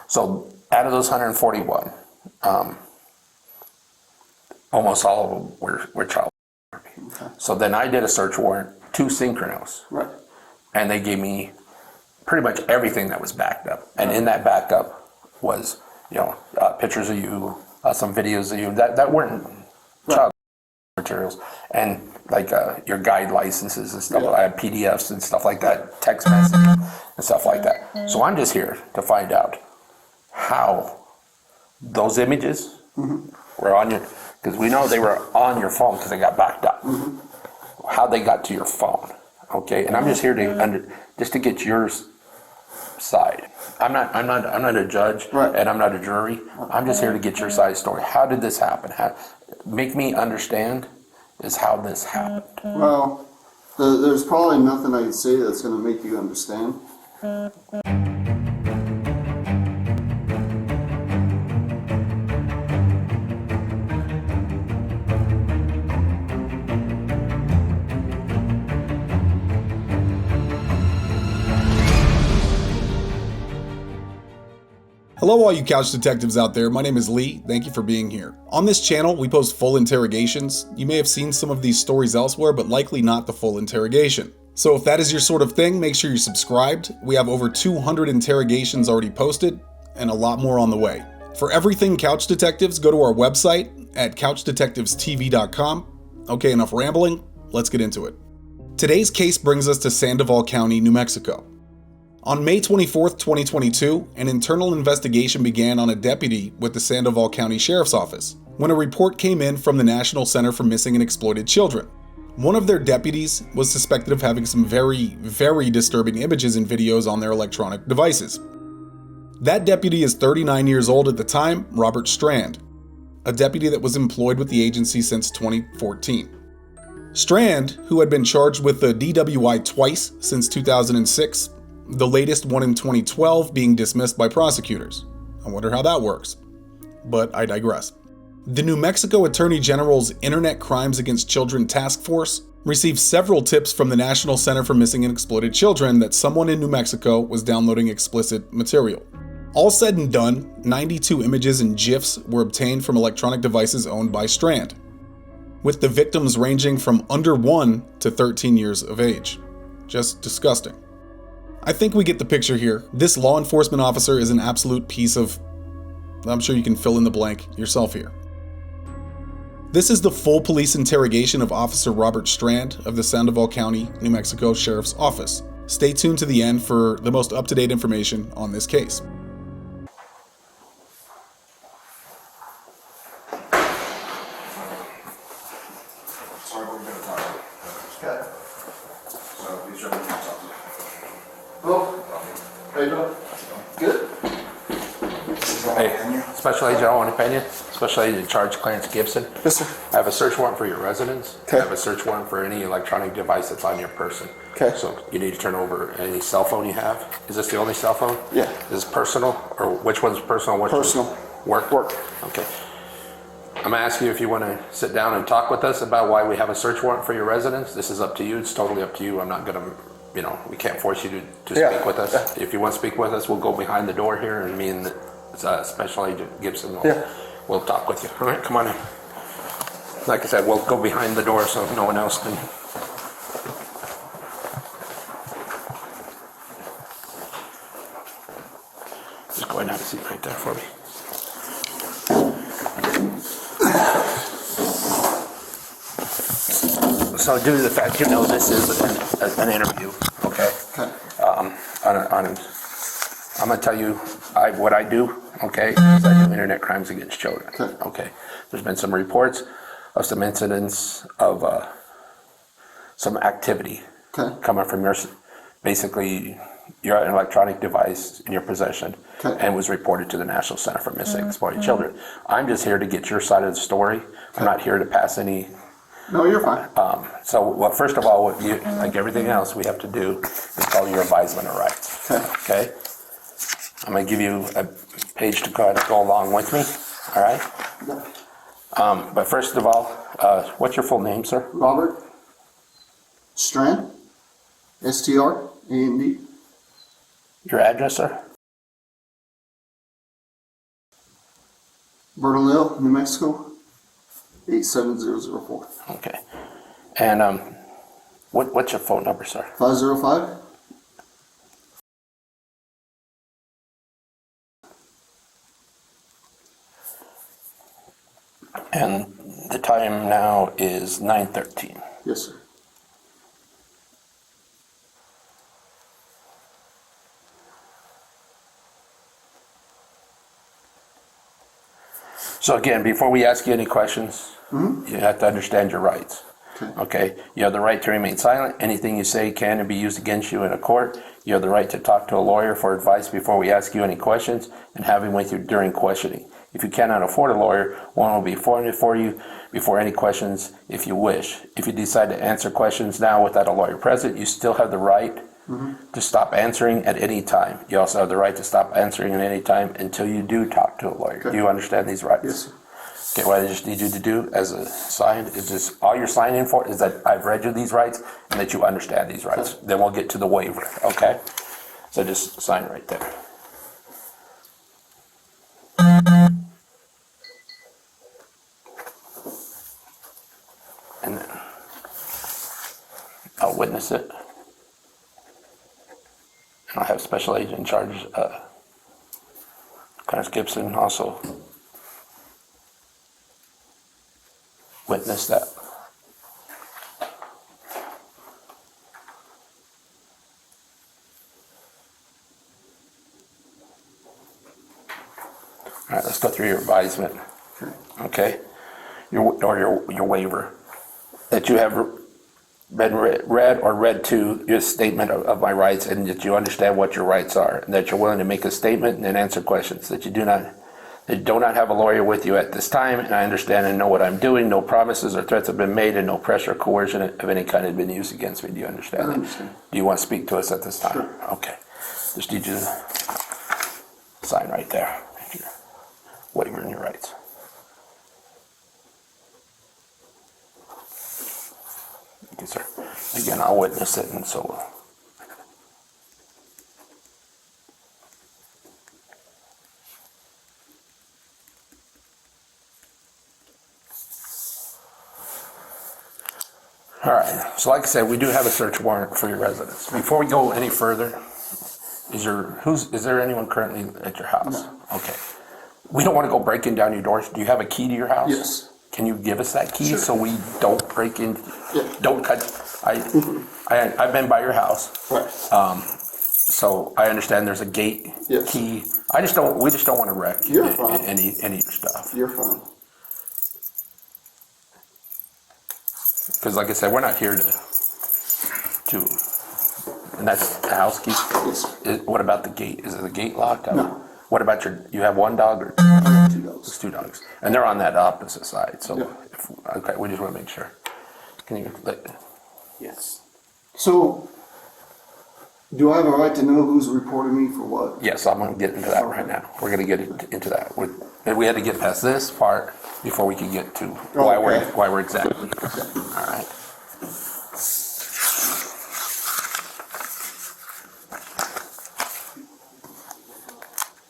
So out of those 141, almost all of them were child pornography. Okay. So then I did a search warrant, 2 synchronos. Right. And they gave me pretty much everything that was backed up. And in that backup was, pictures of you, some videos of you that weren't child materials, and like your guide licenses and stuff. I had PDFs and stuff like that, text messages and stuff like that. So I'm just here to find out how those images were on your, because we know they were on your phone because they got backed up. How they got to your phone, okay? And I'm just here to just to get your side. I'm not a judge, and I'm not a jury. I'm just here to get your side story. How did this happen? Make me understand is how this happened. Well, there's probably nothing I can say that's going to make you understand. Hello all you couch detectives out there, my name is Lee, thank you for being here. On this channel, we post full interrogations. You may have seen some of these stories elsewhere, but likely not the full interrogation. So if that is your sort of thing, make sure you're subscribed. We have over 200 interrogations already posted, and a lot more on the way. For everything Couch Detectives, go to our website at couchdetectivestv.com. Okay, enough rambling, let's get into it. Today's case brings us to Sandoval County, New Mexico. On May 24, 2022, an internal investigation began on a deputy with the Sandoval County Sheriff's Office when a report came in from the National Center for Missing and Exploited Children. One of their deputies was suspected of having some very, very disturbing images and videos on their electronic devices. That deputy is 39 years old at the time, Robert Strand, a deputy that was employed with the agency since 2014. Strand, who had been charged with the DWI twice since 2006, the latest one in 2012 being dismissed by prosecutors. I wonder how that works. But I digress. The New Mexico Attorney General's Internet Crimes Against Children Task Force received several tips from the National Center for Missing and Exploited Children that someone in New Mexico was downloading explicit material. All said and done, 92 images and GIFs were obtained from electronic devices owned by Strand, with the victims ranging from under 1 to 13 years of age. Just disgusting. I think we get the picture here. This law enforcement officer is an absolute piece of... I'm sure you can fill in the blank yourself here. This is the full police interrogation of Officer Robert Strand of the Sandoval County, New Mexico Sheriff's Office. Stay tuned to the end for the most up-to-date information on this case. Sorry, we're going to talk about Okay. So, these are the talk to. Hello. How you doing? Good. Hey, Special Agent Owen Pena, Special Agent Charge Clarence Gibson. Yes, sir. I have a search warrant for your residence. Okay. I have a search warrant for any electronic device that's on your person. Okay. So you need to turn over any cell phone you have. Is this the only cell phone? Yeah. Is this personal, or which one's personal? Which Personal. one's work? Work. Okay. I'm gonna ask you if you want to sit down and talk with us about why we have a search warrant for your residence. This is up to you. It's totally up to you. I'm not gonna, we can't force you to Yeah. speak with us. Yeah. If you want to speak with us, we'll go behind the door here, and me and Special Agent Gibson will talk with you. All right, come on in. Like I said, we'll go behind the door so no one else can. Just go ahead and have a seat right there for me. So due to the fact this is an interview, okay? Okay. I'm gonna tell you what I do, okay? Is I do internet crimes against children. Okay. There's been some reports of some incidents of some activity coming from basically your electronic device in your possession, and was reported to the National Center for Missing and Exploited Children. I'm just here to get your side of the story. I'm not here to pass any. No, you're fine. So, first of all, what you, like everything else we have to do is call your advisement of rights. Okay? I'm going to give you a page to go along with me. All right? But first of all, what's your full name, sir? Robert Strand. STRAND. Your address, sir? Bernalillo, New Mexico, 87004. Okay. And what's your phone number, sir? 505? And the time now is 9:13. Yes, sir. So again, before we ask you any questions, you have to understand your rights. Okay, you have the right to remain silent. Anything you say can and be used against you in a court. You have the right to talk to a lawyer for advice before we ask you any questions and have him with you during questioning. If you cannot afford a lawyer, one will be appointed for you before any questions if you wish. If you decide to answer questions now without a lawyer present, you still have the right to stop answering at any time. You also have the right to stop answering at any time until you do talk to a lawyer. Okay. Do you understand these rights? Yes, sir. Okay, what I just need you to do as a sign is just, all you're signing for is that I've read you these rights and that you understand these rights. Then we'll get to the waiver, okay? So just sign right there. And then I'll witness it. And I'll have Special Agent in charge, Clarence Gibson, also witness that. All right, let's go through your advisement. Okay, your waiver that you have been read to your statement of my rights, and that you understand what your rights are, and that you're willing to make a statement and then answer questions. That you do not have a lawyer with you at this time, and I understand and know what I'm doing. No promises or threats have been made, and no pressure or coercion of any kind have been used against me. Do you understand I that? understand. Do you want to speak to us at this time? Sure. Okay. Just need you to sign right there. Waiving your rights. Thank you, sir. Again, I'll witness it, and so. All right, so like I said, we do have a search warrant for your residence. Before we go any further, is there anyone currently at your house? No. Okay. We don't want to go breaking down your doors. Do you have a key to your house? Yes. Can you give us that key Sure. so we don't break in? Yeah. Don't cut. I've been by your house, Right. so I understand there's a gate Yes. key. We just don't want to wreck You're fine. any of your stuff. You're fine. Because like I said, we're not here to, and that's the house key. Yes, sir. What about the gate? Is the gate locked? No. What about you have one dog or I got 2 dogs. it's 2 dogs? And they're on that opposite side, so, Yeah. okay, we just want to make sure. Can you, Yes. So, do I have a right to know who's reporting me for what? yes, I'm going to get into that right now. We're going to get into that. We had to get past this part before we could get to why we're exactly. All right.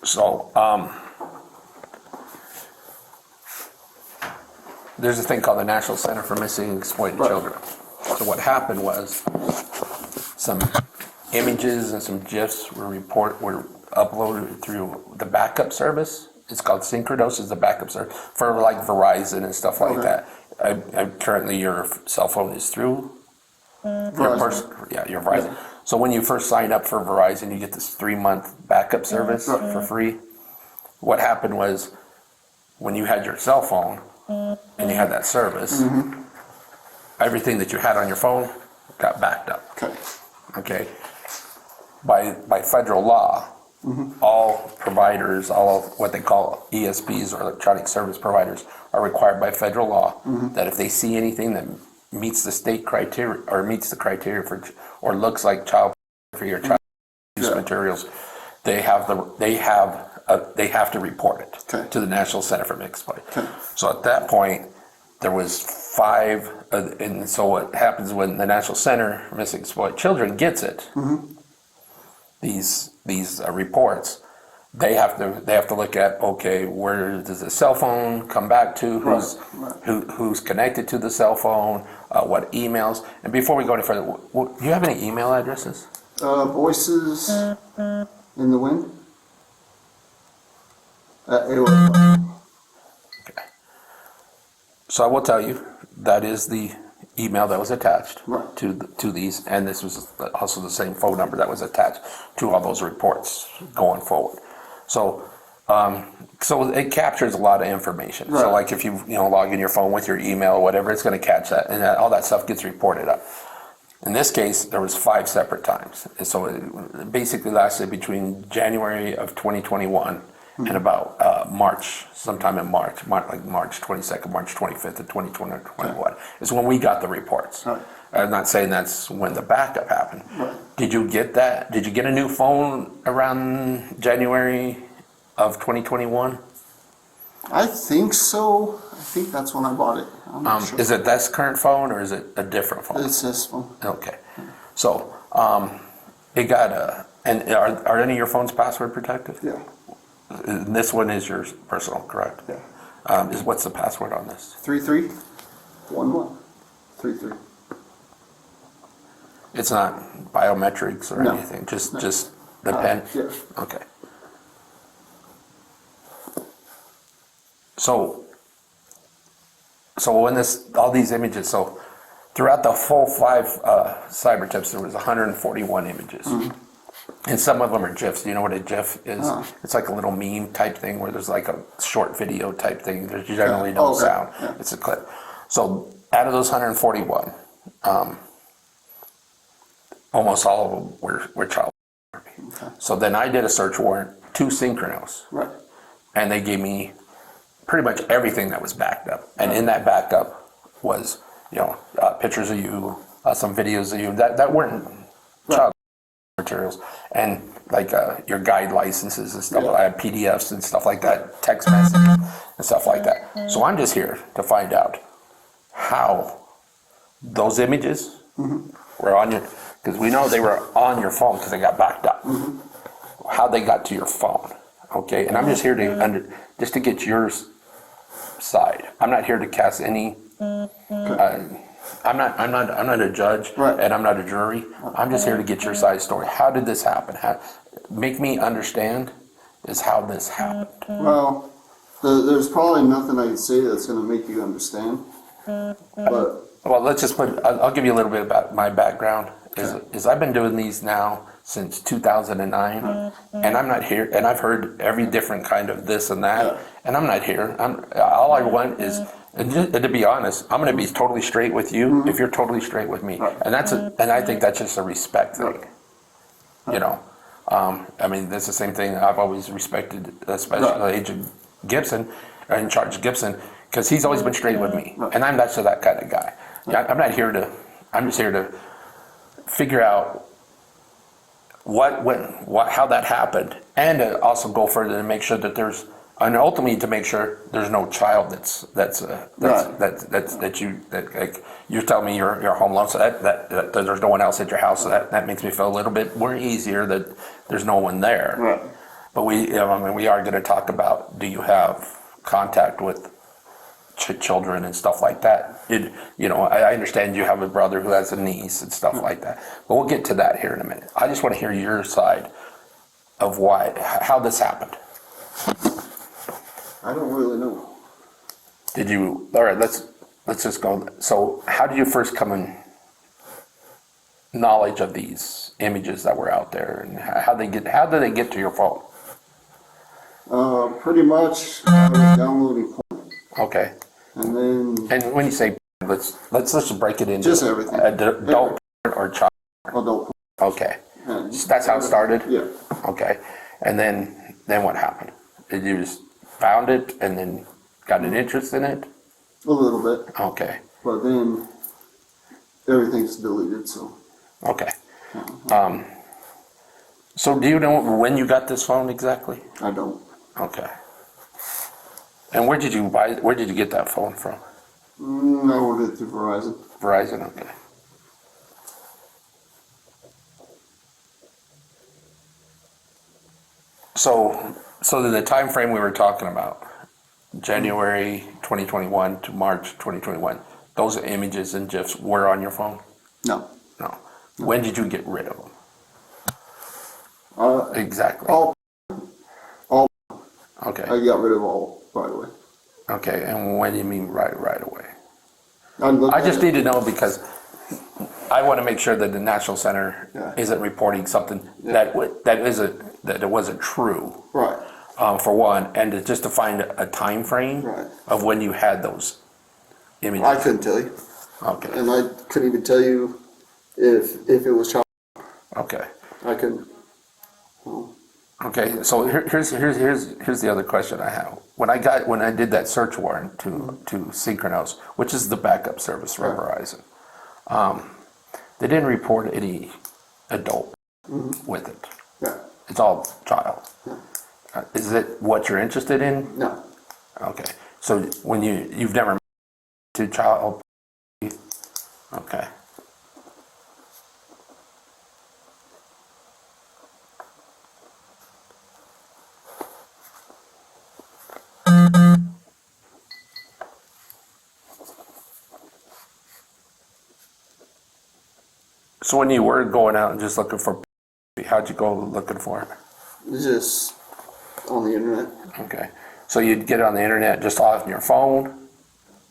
So, there's a thing called the National Center for Missing and Exploited Right. Children. So what happened was some images and some GIFs were uploaded through the backup service. It's called Synchronos, is the backup service for like Verizon and stuff like Okay. that. Currently your cell phone is through Verizon. your Verizon. So when you first sign up for Verizon, you get this 3-month backup service for free. What happened was when you had your cell phone and you had that service, everything that you had on your phone got backed up. Okay. Okay. By federal law, all providers, all of what they call ESPs or electronic service providers, are required by federal law that if they see anything that meets the state criteria or meets the criteria for or looks like child pornography or child abuse materials, they have to report it Okay. to the National Center for Missing and Exploited. Okay. So at that point, there was 5, and so what happens when the National Center for Missing and Exploited Children gets it, these reports, they have to look at, okay, where does the cell phone come back to? Who's connected to the cell phone? What emails? And before we go any further, do you have any email addresses? Voices in the wind. AOL. Okay. So I will tell you that is the email that was attached to these, and this was also the same phone number that was attached to all those reports going forward. So, so it captures a lot of information. So, like if you log in your phone with your email or whatever, it's going to catch that, and all that stuff gets reported up. In this case, there was 5 separate times, and so it basically lasted between January of 2021 and about March, sometime in March, like March 22nd, March 25th of 2021 is when we got the reports. I'm not saying that's when the backup happened. Did you get that? Did you get a new phone around January of 2021? I think so. I think that's when I bought it. I'm not sure. Is it this current phone or is it a different phone? It's this phone. Okay. So it got a, and are any of your phones password protected? Yeah. This one is yours personal, correct? Yeah. What's the password on this? 331133. It's not biometrics or No. anything, just the pen? Yeah. Okay. So when all these images, so throughout the full 5 cyber tips, there was 141 images. And some of them are GIFs. Do you know what a GIF is? It's like a little meme type thing where there's like a short video type thing. There's generally no sound. Yeah. It's a clip. So out of those 141, almost all of them were child pornography. So then I did a search warrant, 2 synchronos. Right. And they gave me pretty much everything that was backed up. And in that backup was, pictures of you, some videos of you that weren't child materials, and like your guide licenses and stuff. I had PDFs and stuff like that, text messages and stuff like that. So I'm just here to find out how those images were on your, because we know they were on your phone because they got backed up. How they got to your phone, okay? And I'm just here to just to get your side. I'm not here to cast any. I'm not a judge, and I'm not a jury. I'm just here to get your side of the story. How did this happen? Make me understand is how this happened. Well, there's probably nothing I can say that's going to make you understand. But Well, let's just I'll give you a little bit about my background. Is I've been doing these now since 2009, and I'm not here, and I've heard every different kind of this and that, and I'm not here. All I want is, and to be honest, I'm going to be totally straight with you if you're totally straight with me, and and I think that's just a respect thing. I mean, that's the same thing I've always respected, especially Agent Gibson, in charge Gibson, because he's always been straight with me, and I'm not that kind of guy. I'm not here to. I'm just here to figure out how that happened, and to also go further to make sure that there's, and ultimately to make sure there's no child that you're telling me you're home alone, so that there's no one else at your house, so that makes me feel a little bit more easier that there's no one there. Right. But we are going to talk about, do you have contact with children and stuff like that? I understand you have a brother who has a niece and stuff like that, but we'll get to that here in a minute. I just want to hear your side of how this happened. I don't really know. All right, let's just go. So how did you first come in knowledge of these images that were out there, and how did they get to your phone? Pretty much I was downloading porn. Okay. And then And when you say, let's just break it into just everything. Adult porn or child porn? Adult Okay. porn. That's how it started? Yeah. Okay. And then what happened? Did you just found it and then got an interest in it? A little bit. Okay. But then everything's deleted, so. Okay. So do you know when you got this phone exactly? I don't. Okay. And where did you get that phone from? I ordered it through Verizon. Verizon, okay. So the time frame we were talking about, January 2021 to March 2021, those images and GIFs were on your phone? No. No. When did you get rid of them? Exactly. All, Okay. I got rid of all right away. Okay. And when do you mean right away? I I just need to know because I want to make sure that the National Center Yeah. isn't reporting something that it wasn't true. Right. For one, and just to find a time frame Right. of when you had those images. I couldn't tell you. Okay. And I couldn't even tell you if it was child. Okay. I couldn't. Okay. So here's the other question I have. When I did that search warrant to Synchronos, which is the backup service for Verizon, they didn't report any adult with it. Yeah. It's all child. Is it what you're interested in? No. Okay. So when you've never to child. Okay. So when you were going out and just looking for, how'd you go looking for it? It's just on the internet. Okay. So you'd get it on the internet just off your phone,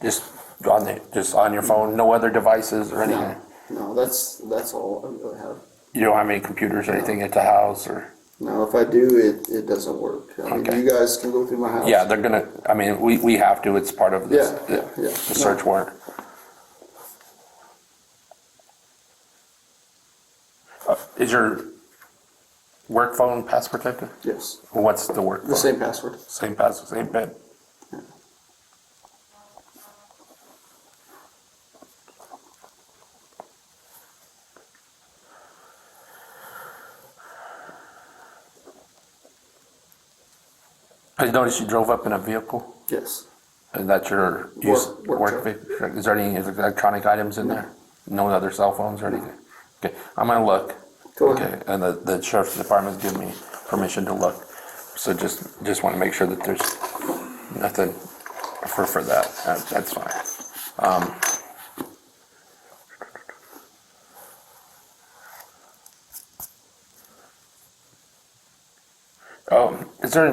just on your phone, no other devices or anything. No, that's all I really have. You don't have any computers or anything at the house, or? No, if I do, it doesn't work. I mean, Okay. you guys can go through my house. Yeah, they're gonna. I mean, we have to. It's part of this, Yeah. the search warrant. Is your work phone pass protected? Yes. What's the work phone? The same password. Same password, same PIN? I noticed you drove up in a vehicle, Yes. and that's your Work work truck. vehicle. Is there any electronic items in there? No other cell phones or anything? Okay, I'm gonna look. Go ahead. Okay, and the sheriff's department's given me permission to look. So just want to make sure that there's nothing for that. That's fine. Is there,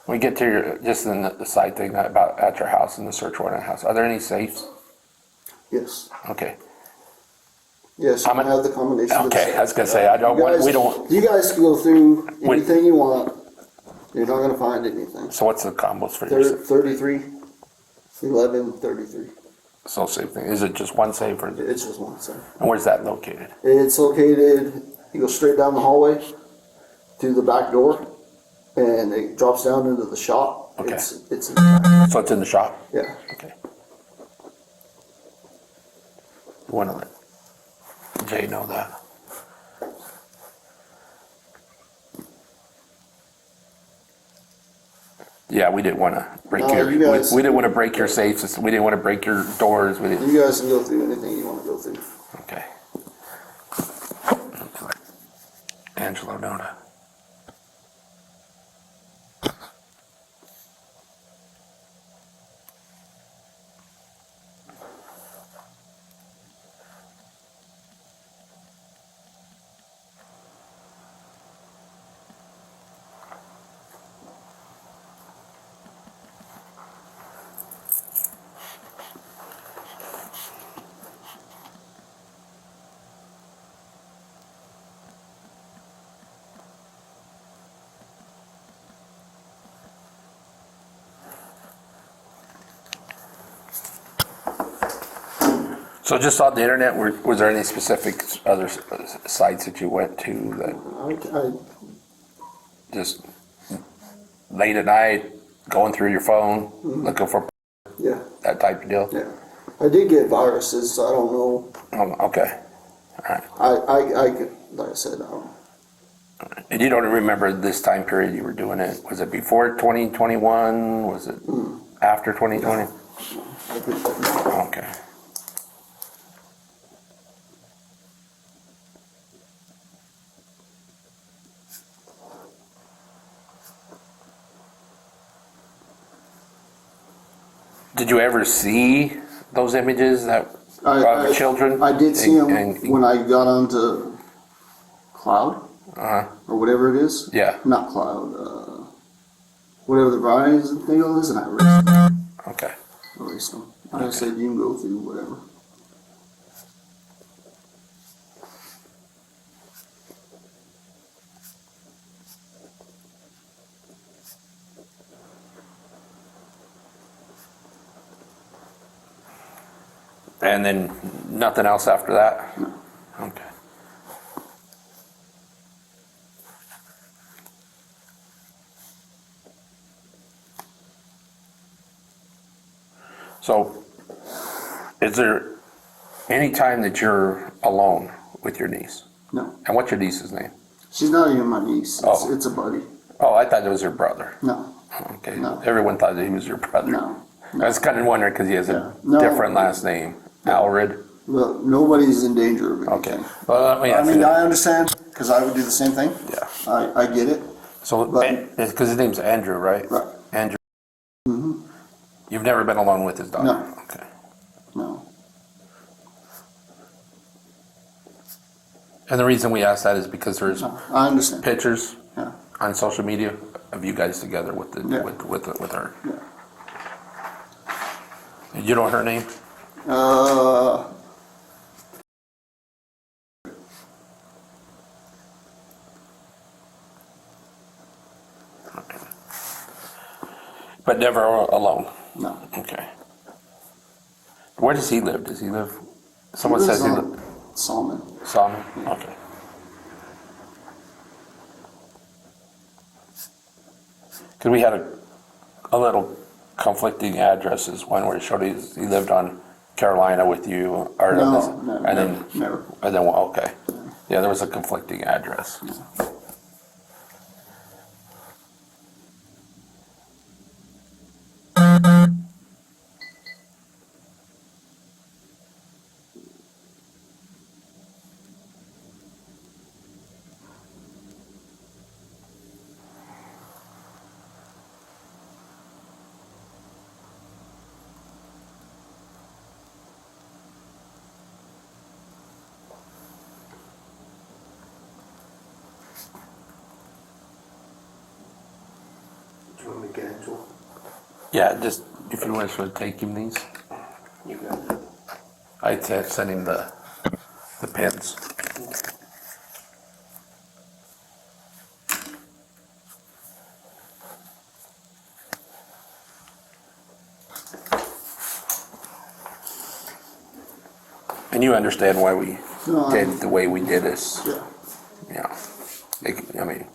when we get to your, just in the side thing about at your house and the search warrant house, are there any safes? Yes. Okay. Yes, you I'm a- have the combination. of the Okay, I was gonna say, we don't, You guys can go through anything you want. You're not gonna find anything. so what's the combos for your, 33, 11, 33. so same thing, is it just one safe or, and It's just one thing. where's that located? It's located, you go straight down the hallway to the back door, and it drops down into the shop. Okay. It's So it's in the shop? yeah. Okay. You wanna let Jay know that? Yeah, we didn't wanna break No, your, you guys- we didn't wanna break your safes, we didn't wanna break your doors, we didn't, You guys can go through anything you want to go through. okay. Angelo Nona. So just on the internet, was there any specific other sites that you went to that I just late at night, going through your phone, looking for yeah, that type of deal? yeah. I did get viruses, so I don't know. Okay, all right. Like I said, I don't. And you don't remember this time period you were doing it? Was it before 2021? Was it after 2020? I couldn't- Okay. Did you ever see those images that of children? I did see them And- when I got onto Cloud or whatever it is. Yeah. Not Cloud. Whatever the Verizon thing is, and I erased Okay. them. I said you can go through whatever. And then nothing else after that? No. Okay. So, is there any time that you're alone with your niece? No. And what's your niece's name? She's not even my niece. Oh. It's a buddy. Oh, I thought it was your brother. No. Okay. No. Everyone thought that he was your brother. No. I was kind of wondering because he has a Yeah. No. different last name, Alred. Well, nobody's in danger of anything. Okay. Well, let me I ask you mean, I that. understand because I would do the same thing. Yeah. I get it. So, but- because his name's Andrew, right? Right. Andrew. You've never been alone with his daughter? No. Okay. No. And the reason we ask that is because there's I understand. pictures Yeah. on social media of you guys together with the Yeah. with her. Yeah. You know her name? But never alone. No. Okay. Where does he live? Does he live? Someone He lives says he on lives. Salmon. Salmon? Okay. Because we had a little conflicting addresses. One where it showed he lived on Carolina with you, or No, no, and then never. and then well, okay, yeah, there was a conflicting address. Do you want me to get into it? Yeah, just if you want to take him these, You got it. I'd send him the pins. And you understand why we No, did the way we did this. Yeah. Yeah. I mean,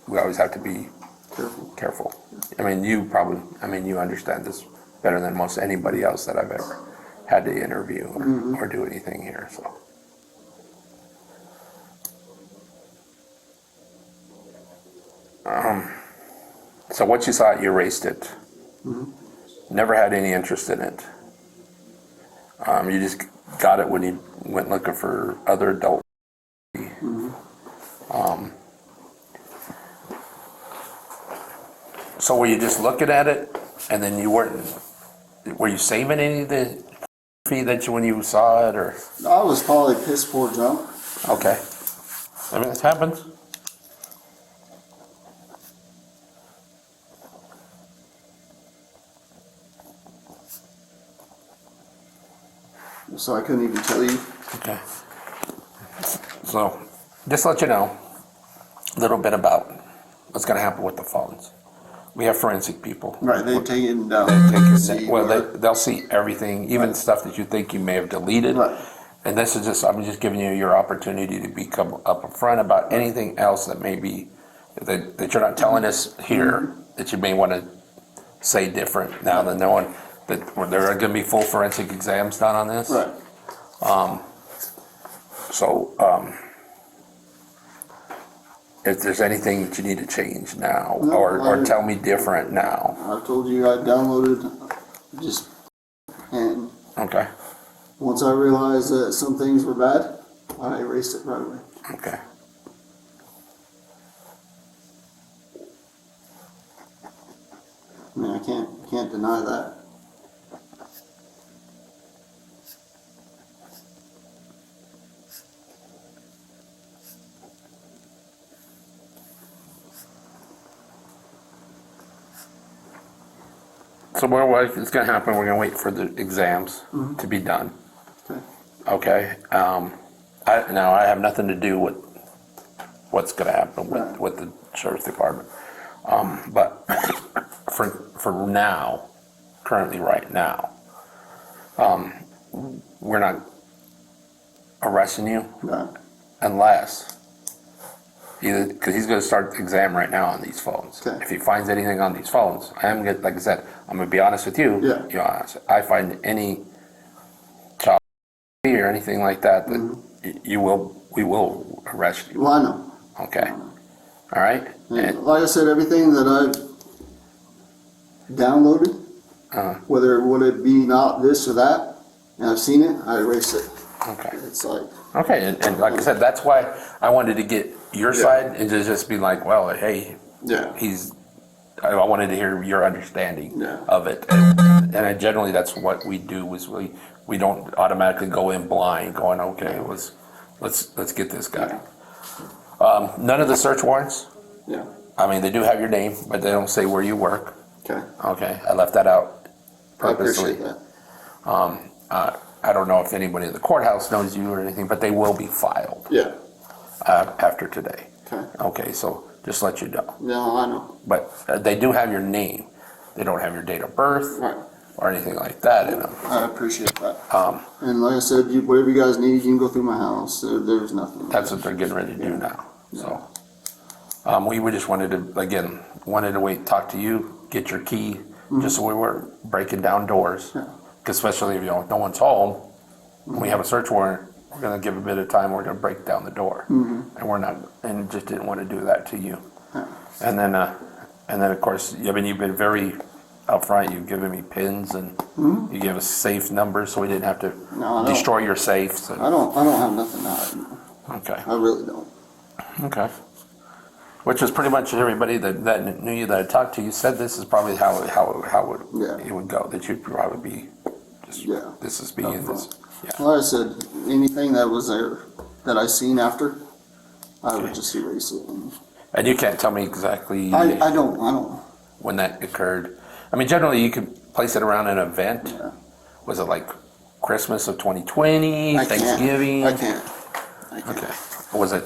we always have to be Careful. careful. I mean, you understand this better than most anybody else that I've ever had to interview or do anything here, so. So what you saw, you erased it. Never had any interest in it. You just got it when you went looking for other adult. So were you just looking at it, and then you were you saving any of the feed that when you saw it, or? I was probably piss poor drunk. Okay. I mean, this happens. So I couldn't even tell you. Okay. So, just to let you know a little bit about what's going to happen with the phones. We have forensic people. Right, they take it down. They'll see everything, even stuff that you think you may have deleted. Right. And this is just, I'm just giving you your opportunity to become up front about anything else that may be, that you're not telling us here, that you may want to say different now than knowing that there are going to be full forensic exams done on this. Right. So, if there's anything that you need to change now, No, or tell me different now. I told you I downloaded and Okay. once I realized that some things were bad, I erased it right away. Okay. I mean, I can't deny that. So what is going to happen, we're going to wait for the exams to be done. Okay. Okay? Now, I have nothing to do with what's going to happen with the sheriff's department. But for now, currently right now, we're not arresting you Right. unless, because he's going to start the exam right now on these phones. Okay. If he finds anything on these phones, like I said, I'm going to be honest with you. Yeah. You know, I find any child or anything like that, we will arrest you. Well, I know. Okay. All right. And like I said, everything that I've downloaded, whether would it be not this or that, and I've seen it, I erase it. Okay. It's like, Okay. And like I said, that's why I wanted to get your side and to just be like, well, hey, yeah, I wanted to hear your understanding Yeah. of it. And generally that's what we do is we don't automatically go in blind going, okay, let's get this guy. None of the search warrants, yeah, I mean, they do have your name, but they don't say where you work. okay. Okay, I left that out I purposely. appreciate that. I don't know if anybody in the courthouse knows you or anything, but they will be filed Yeah, after today. okay. Okay, so just let you know. No, I know. But they do have your name. They don't have your date of birth Right. or anything like that in them. I appreciate that. And like I said, whatever you guys need, you can go through my house. There's nothing. That's what they're getting ready to do now. So we just wanted to wait, talk to you, get your key, just so we weren't breaking down doors. Yeah. 'Cause especially if no one's home, and we have a search warrant, we're going to give a bit of time. We're going to break down the door, and we're not, and just didn't want to do that to you. Yeah. And then of course, I mean, you've been very upfront. You've given me pins, and you gave us safe numbers, so we didn't have to No, I don't. destroy your safes. I don't have nothing to hide. Okay. I really don't. Okay. Which is pretty much everybody that knew you, that I talked to, you said this is probably how it would go, that you'd probably be just, Yeah. this is being this. Yeah. Like I said, anything that was there that I seen after, I would just erase it. And you can't tell me exactly I don't. when that occurred. I mean, generally you could place it around an event. Yeah. Was it like Christmas of 2020, I can't. Thanksgiving? I can't. Okay. Was it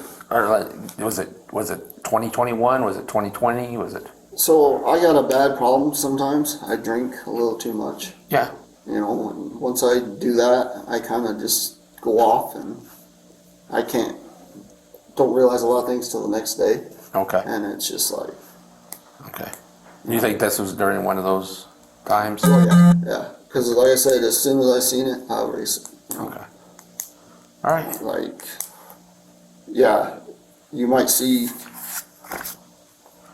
2021? Was it 2020? Was it? So I got a bad problem sometimes. I drink a little too much. Yeah. You know, and once I do that, I kind of just go off and I don't realize a lot of things till the next day. Okay. And it's just like, Okay. You think this was during one of those times? oh yeah, yeah. Because like I said, as soon as I seen it, I erase it. You know? Okay. All right. Like, yeah, you might see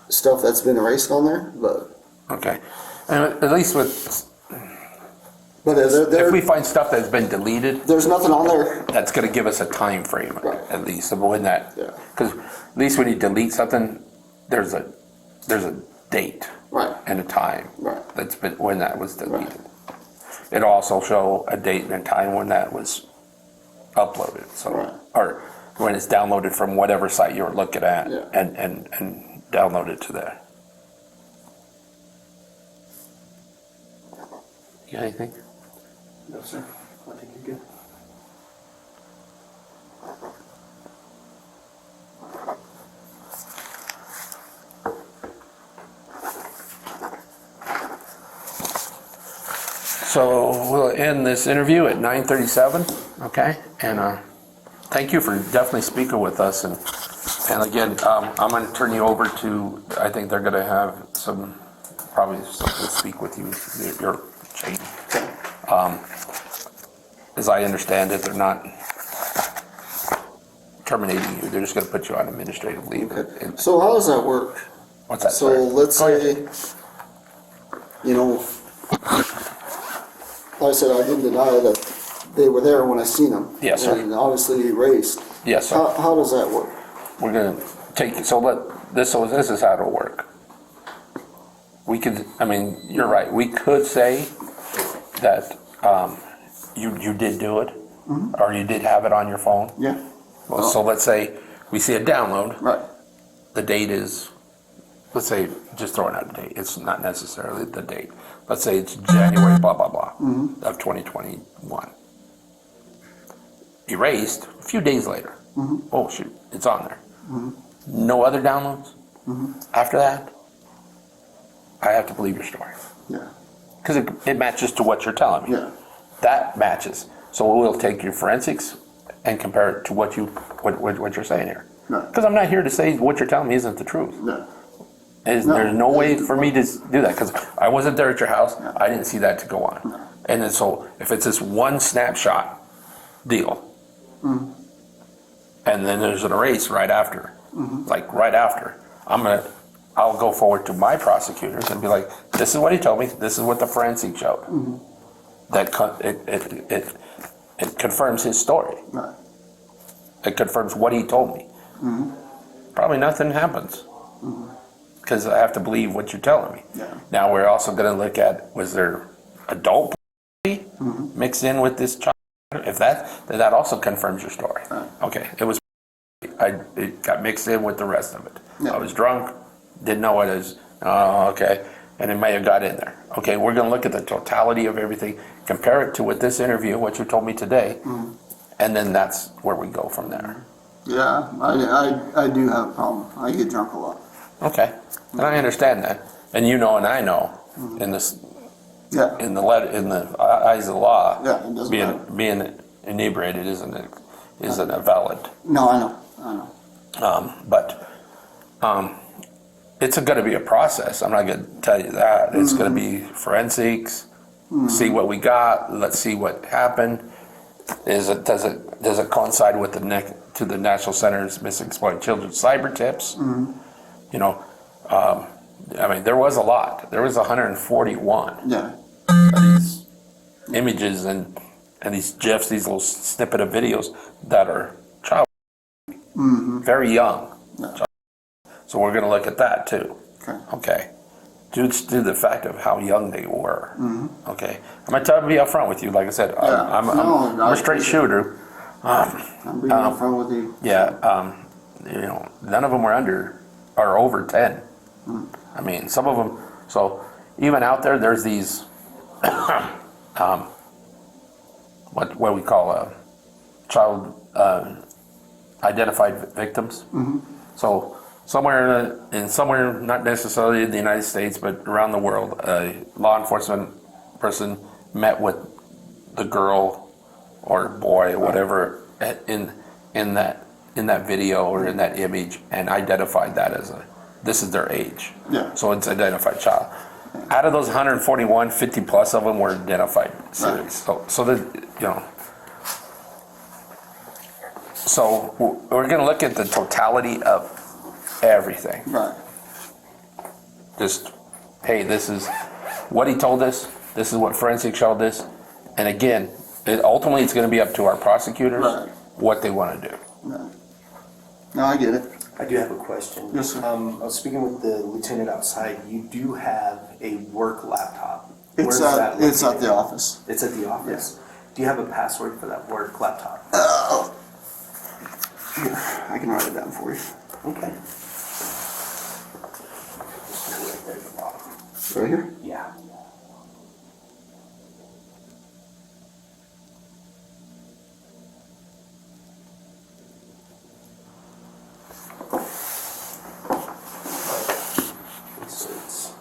stuff that's been erased on there, but Okay. And at least with, there, if we find stuff that's been deleted, there's nothing on there. that's going to give us a time frame Right. at least of when that. Yeah. Because at least when you delete something, there's a date Right. and a time Right. that's been when that was deleted. Right. It'll also show a date and a time when that was uploaded. So Right. or when it's downloaded from whatever site you were looking at, Yeah. and download it to there. You got anything? No, sir. I think you're good. So we'll end this interview at 9:37, okay? And thank you for definitely speaking with us. And again, I'm going to turn you over to, I think they're going to have probably something to speak with you, your chain. As I understand it, they're not terminating you. They're just going to put you on administrative leave. Okay. So how does that work? What's that? So sorry? let's Go ahead. say, you know, like I said, I didn't deny that they were there when I seen them. Yes, sir. And obviously erased. Yes, sir. How does that work? We're gonna take, this is how it'll work. We could, I mean, you're right, we could say that, you did do it, or you did have it on your phone. Yeah. Well, so let's say we see a download, Right. the date is let's say, just throwing out a date, it's not necessarily the date. Let's say it's January, blah, blah, blah, of 2021. Erased a few days later. Oh, shoot, it's on there. No other downloads? After that, I have to believe your story. Yeah. Because it matches to what you're telling me. Yeah. That matches. So we'll take your forensics and compare it to what you're saying here. No. Because I'm not here to say what you're telling me isn't the truth. No. There's No. no way for me to do that because I wasn't there at your house. I didn't see that to go on. No. And then so if it's this one snapshot deal, and then there's an erase right after, like right after, I'll go forward to my prosecutors and be like, this is what he told me. This is what the forensic showed. That it confirms his story. Right. It confirms what he told me. Probably nothing happens because I have to believe what you're telling me. Yeah. Now we're also going to look at, was there adult mixed in with this child? If then that also confirms your story. Okay, it was. It got mixed in with the rest of it. Yeah. I was drunk, didn't know what it is. Oh, okay, and it may have got in there. Okay, we're going to look at the totality of everything, compare it to with this interview, what you told me today, and then that's where we go from there. Yeah, I do have a problem. I get drunk a lot. Okay, and I understand that, and you know, and I know, in this, Yeah. in the eyes of the law, Yeah, it doesn't matter. being inebriated isn't a valid. No, I know. But it's going to be a process. I'm not going to tell you that. It's going to be forensics. See what we got. Let's see what happened. Does it coincide with the National Center's Missing Exploited Children cyber tips? You know, I mean, there was a lot. There was 141 Yeah. of these images and these GIFs, these little snippet of videos that are child, very young. Yeah. So we're going to look at that too. Okay. Okay. Due to the fact of how young they were. Okay. I'm going to be upfront with you. Like I said, I'm a straight shooter. I'm being upfront with you. Yeah. You know, none of them were over 10. I mean, some of them. So even out there, there's these, what we call child identified victims. So somewhere, not necessarily in the United States, but around the world, a law enforcement person met with the girl or boy, whatever, in that video or in that image, and identified that as this is their age. Yeah. So it's identified child. Out of those 141, 50 plus of them were identified series. Right. So that, you know. So we're going to look at the totality of everything. Right. Just, hey, this is what he told us. This is what forensic showed us. And again, ultimately it's going to be up to our prosecutors what they want to do. Right. No, I get it. I do have a question. Yes, sir. I was speaking with the lieutenant outside. You do have a work laptop. It's Where's that at located? the office. It's at the office. Do you have a password for that work laptop? Here, I can write it down for you. Okay. Right here? Yeah. It's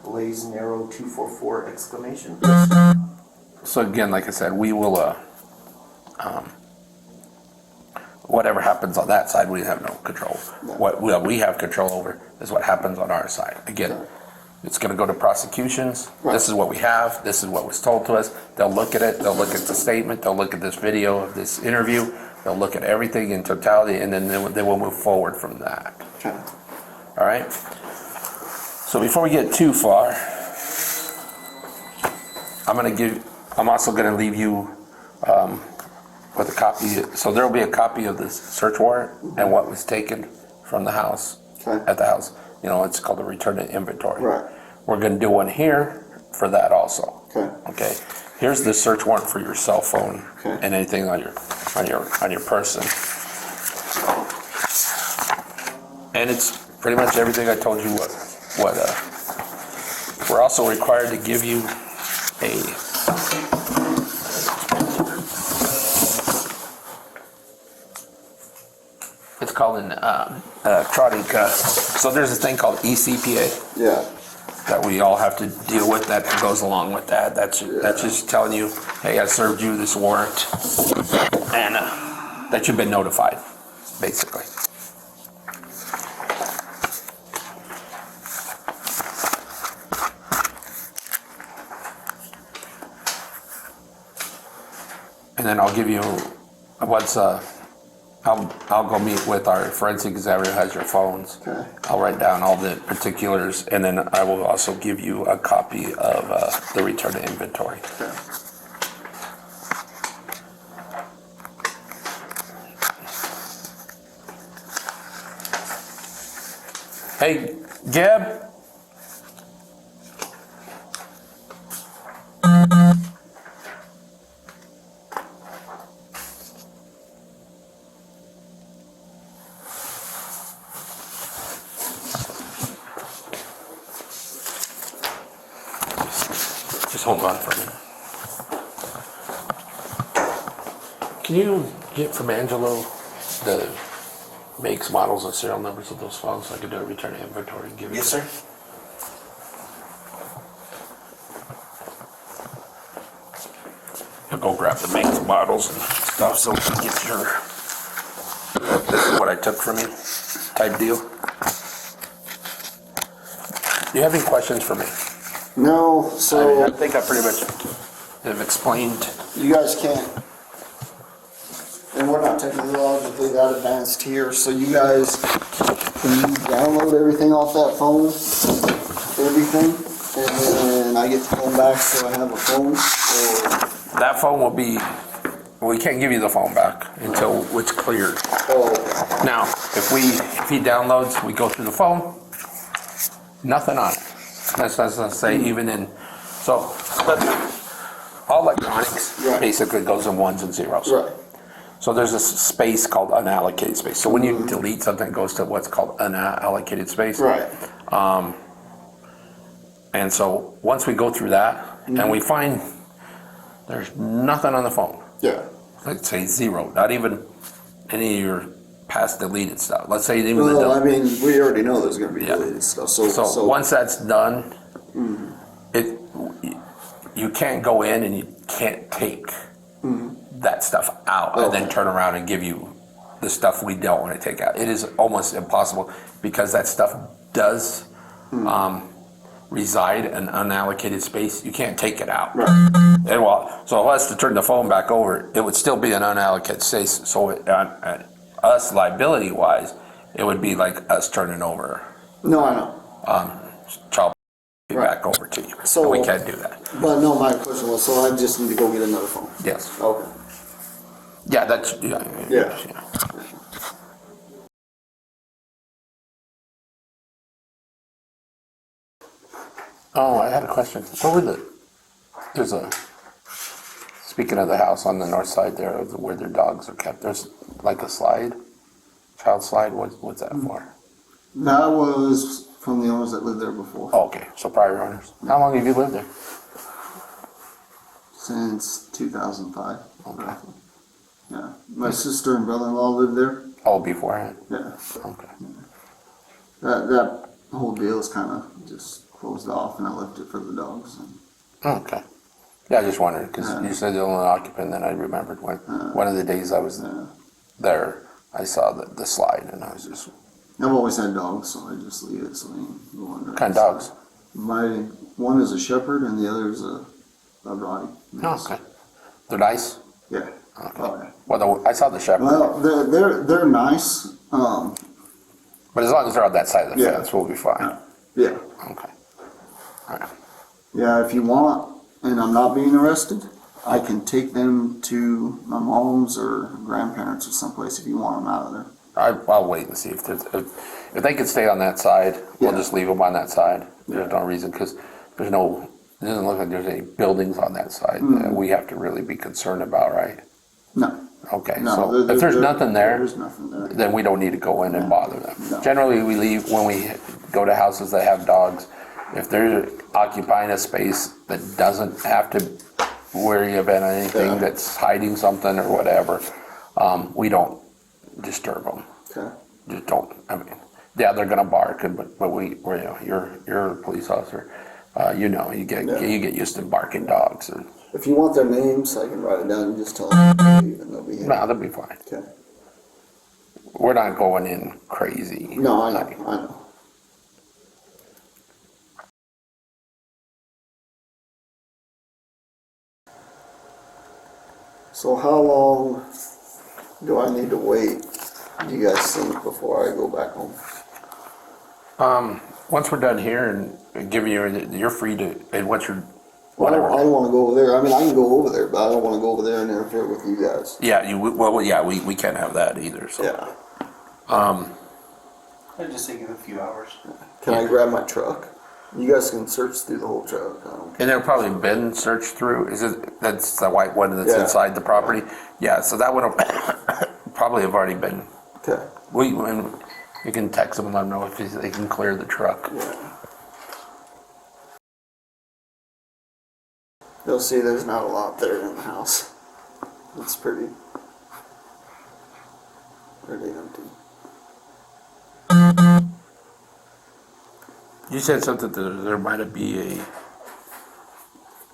Blaze Narrow 244 exclamation. So again, like I said, we will, whatever happens on that side, we have no control. What we have control over is what happens on our side. Again, it's going to go to prosecutions. This is what we have. This is what was told to us. They'll look at it. They'll look at the statement. They'll look at this video of this interview. They'll look at everything in totality, and then they will move forward from that. Okay. All right? So before we get too far, I'm also going to leave you with a copy. So there will be a copy of this search warrant and what was taken from the house, at the house. You know, it's called a return to inventory. Right. We're going to do one here for that also. Okay. Okay. Here's the search warrant for your cell phone Okay. and anything on your person. And it's pretty much everything I told you was. what, we're also required to give you a, it's called an electronic, so there's a thing called ECPA Yeah. that we all have to deal with that goes along with that. That's just telling you, hey, I served you this warrant, and that you've been notified, basically. And then I'll give you what's I'll go meet with our forensic examiner who has your phones. Okay. I'll write down all the particulars, and then I will also give you a copy of the return to inventory. Okay. Hey, Gab. Just hold on for a minute. Can you get from Angelo the makes, models, and serial numbers of those phones so I can do a return to inventory and give it? Yes, sir. I'll go grab the makes, models, and stuff so we can get your, this is what I took from you type deal. Do you have any questions for me? No, I so think I pretty much have explained. you guys can't, and we're not technologically that advanced here, so you guys, can you download everything off that phone? Everything? And then I get the phone back so I have a phone? Or, That phone will be, we can't give you the phone back until it's cleared. oh, Now, if he downloads, we go through the phone, nothing on it. That's to say, even in, so, but all electronics Right. basically goes in ones and zeros. right, So there's a space called unallocated space. So when you delete something, it goes to what's called unallocated space. right, And so once we go through that and we find there's nothing on the phone, yeah, let's say zero, not even any of your past deleted stuff. Let's say even well, I the, mean, we already know there's gonna be Yeah. deleted stuff, so once that's done, you can't go in and you can't take that stuff out and then Okay. turn around and give you the stuff we don't want to take out. It is almost impossible because that stuff does reside in unallocated space. You can't take it out. right, And well, so if I was to turn the phone back over, it would still be an unallocated space. So us liability wise, it would be like us turning over no, I know, child Right. back over to you. So- We can't do that. but no, my question was, so I just need to go get another phone? Yes. Okay, Yeah, that's yeah. Yeah. Oh, I had a question. What were there's a, speaking of the house on the north side there, where their dogs are kept, there's like a slide, child slide, what's that for? that was from the owners that lived there before, Oh, okay, so prior owners. How long have you lived there? since 2005. Okay. roughly. Yeah, my sister and brother-in-law lived there, Oh, beforehand? yeah. Okay. That whole deal is kind of just closed off, and I left it for the dogs. And, Okay. Yeah, I just wondered, because you said the only occupant, then I remembered when, one of the days I was there, I saw the slide, and I was just, I've always had dogs, so I just leave it so they can go under. what kind of dogs? My one is a shepherd, and the other is a Rottie. Oh, okay. They're nice? Yeah. Okay. Oh, yeah. Well, I saw the shepherd, Well, they're nice. but as long as they're on that side of the Yeah. fence, we'll be fine. Yeah. Okay. All right. Yeah, if you want, and I'm not being arrested, I can take them to my mom's or grandparents or someplace if you want them out of there. I'll wait and see if they could stay on that side, we'll Yeah. just leave them on that side. There's no reason, because it doesn't look like there's any buildings on that side that we have to really be concerned about, right? No. Okay, No, so if there's nothing there, There's nothing there. then we don't need to go in and bother them. No. Generally, we leave, when we go to houses that have dogs. If they're occupying a space that doesn't have to worry about anything, that's hiding something or whatever, we don't disturb them. Okay. Just don't. I mean, yeah, they're gonna bark, but we're you're a police officer. You get used to barking dogs, and If you want their names, I can write it down and just tell them to leave and they'll be here. no, they'll be fine. Okay. We're not going in crazy. No, I know. So how long do I need to wait, do you guys think, before I go back home? Once we're done here and give you're free to, and what's your, Well, I whatever. don't wanna go over there. I mean, I can go over there, but I don't wanna go over there and interfere with you guys. Yeah, we can't have that either, so. Yeah. I'd just say give it a few hours. Can I grab my truck? You guys can search through the whole truck. I don't care. And they've probably been searched through, that's the white one that's Yeah. inside the property? Yeah, so that would have probably have already been, Okay. you can text them and let them know if they can clear the truck. Yeah. You'll see there's not a lot there in the house. It's pretty empty. You said something that there might be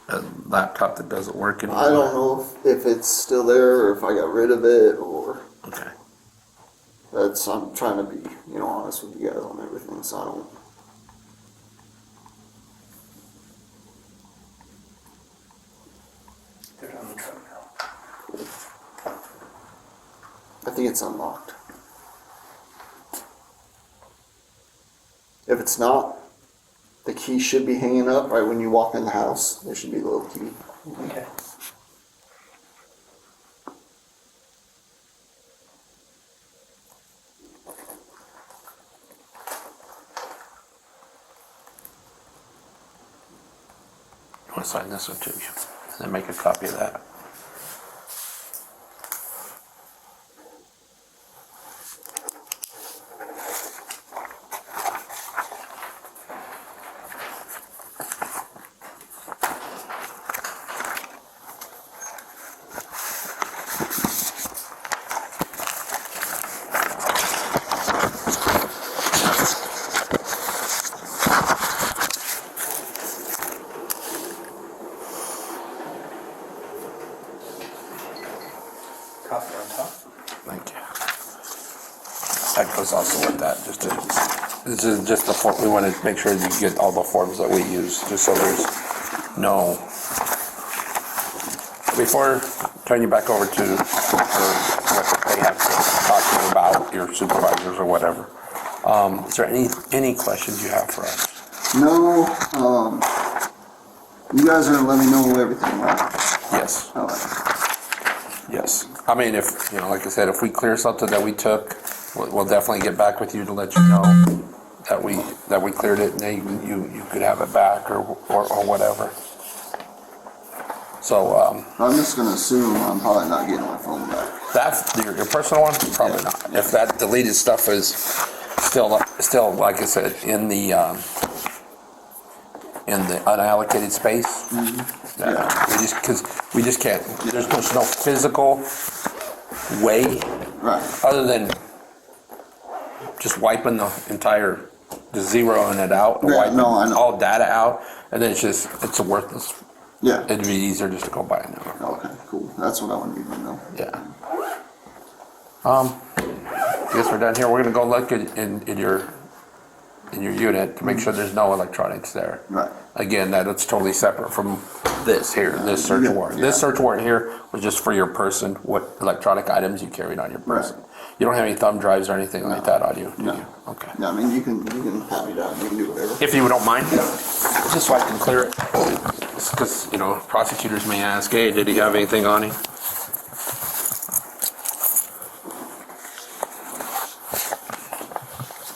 a laptop that doesn't work anymore. I don't know if it's still there or if I got rid of it or Okay. I'm trying to be, honest with you guys on everything, so I don't. They're on the truck now. I think it's unlocked. If it's not, the key should be hanging up right when you walk in the house. There should be a little key. Okay. You want to sign this one too? And then make a copy of that. Copy on top. Thank you. That goes also with that, this is just the form, we want to make sure you get all the forms that we use, just so there's no. Before turning you back over to, what they have to talk to you about, your supervisors or whatever, is there any questions you have for us? No, you guys are gonna let me know everything, right? Yes. All right. Yes. I mean, if, like I said, if we clear something that we took, we'll definitely get back with you to let you know that we cleared it, and then you could have it back or whatever. So, I'm just gonna assume I'm probably not getting my phone back. that's your personal one? Probably not. If that deleted stuff is still, like I said, in the unallocated space. We just can't, there's no physical way Right. other than just wiping the zeroing it out, Yeah, wiping no, I know. all data out, and then it's a worthless. Yeah. It'd be easier just to go buy it now. Okay, cool. That's what I would need to know. Yeah. I guess we're done here. We're gonna go look in your unit to make sure there's no electronics there. Right. Again, it's totally separate from this here, this search Yeah, warrant. yeah. This search warrant here was just for your person, what electronic items you carried on your person. Right. You don't have any thumb drives or anything like that on you, do No. you? Okay. Yeah, I mean, you can pat me down. You can do whatever. If you don't mind, just so I can clear it. Because, prosecutors may ask, hey, did he have anything on him?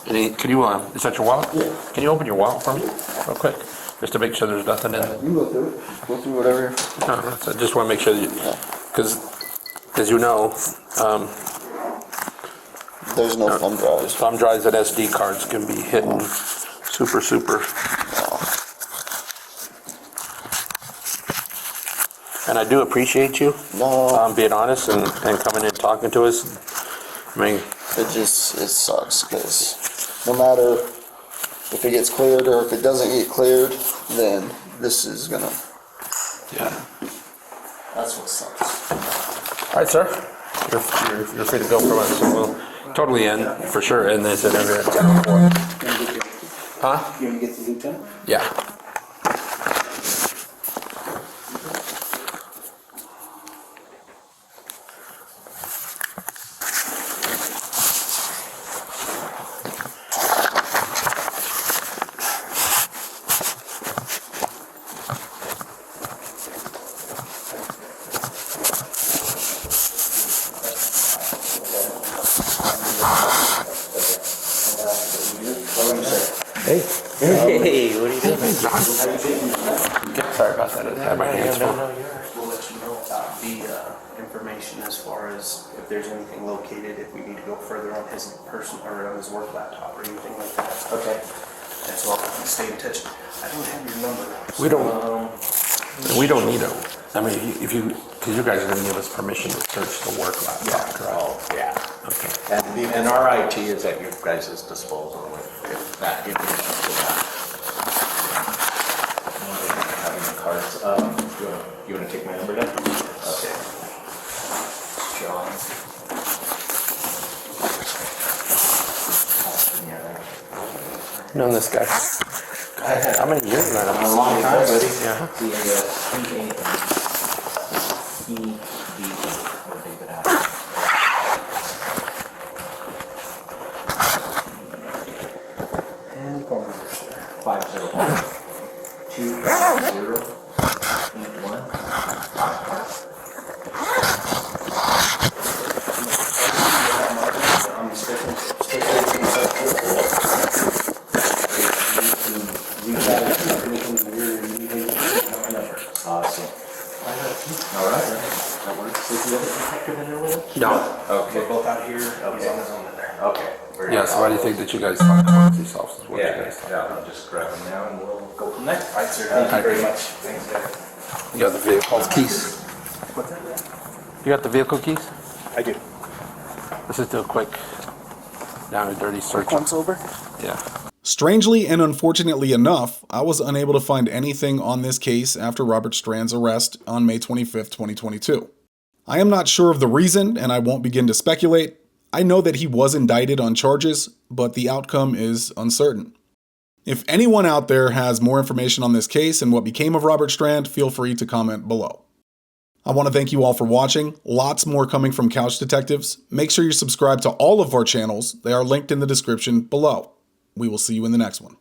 Can you, is that your wallet? Yeah. Can you open your wallet for me, real quick? Just to make sure there's nothing in it. You can go through it. Go through whatever. No, I just want to make sure that because, as you know, There's no thumb drives. thumb drives and SD cards can be hidden Super, super. And I do appreciate you being honest and coming in and talking to us. I mean, It sucks because no matter if it gets cleared or if it doesn't get cleared, then this is gonna, yeah. that's what sucks. All right, sir. You're free to go from us. We'll totally end for sure. And they said every at 10:04. Huh? You want to get the lieutenant? Yeah. Hey. Hey, what are you doing? Sorry about that. I had my hands full. We'll let you know about the information as far as if there's anything located, if we need to go further on his person or on his work laptop or anything like that. Okay. And so I'll stay in touch. I don't have your number. We don't need it. I mean, if you, because you guys are going to give us permission to search the work laptop, correct? Oh, yeah. Okay. And our IT is at your guys' disposal if that information is that. Having the cards, you want to take my number down? Okay. John. Known this guy. How many years now? A long time, buddy. Yeah. And phone number, sir. 502-20-81. On the schedule. Awesome. All right. That works. Is the other detective in there with us? No. Okay. We're both out here. He's on his own in there. Okay. Very Yeah, good. so why do you think that you guys talk amongst yourselves? Is what you Yeah, guys talk yeah, about? I'll just grab them now and we'll go from there. All right, sir. Thank you very much. Thanks, Dad. You got the vehicle keys? What's that? You got the vehicle keys? I do. Let's just do a quick down and dirty search. Once over? Yeah. Strangely and unfortunately enough, I was unable to find anything on this case after Robert Strand's arrest on May 25th, 2022. I am not sure of the reason, and I won't begin to speculate. I know that he was indicted on charges, but the outcome is uncertain. If anyone out there has more information on this case and what became of Robert Strand, feel free to comment below. I want to thank you all for watching. Lots more coming from Couch Detectives. Make sure you subscribe to all of our channels. They are linked in the description below. We will see you in the next one.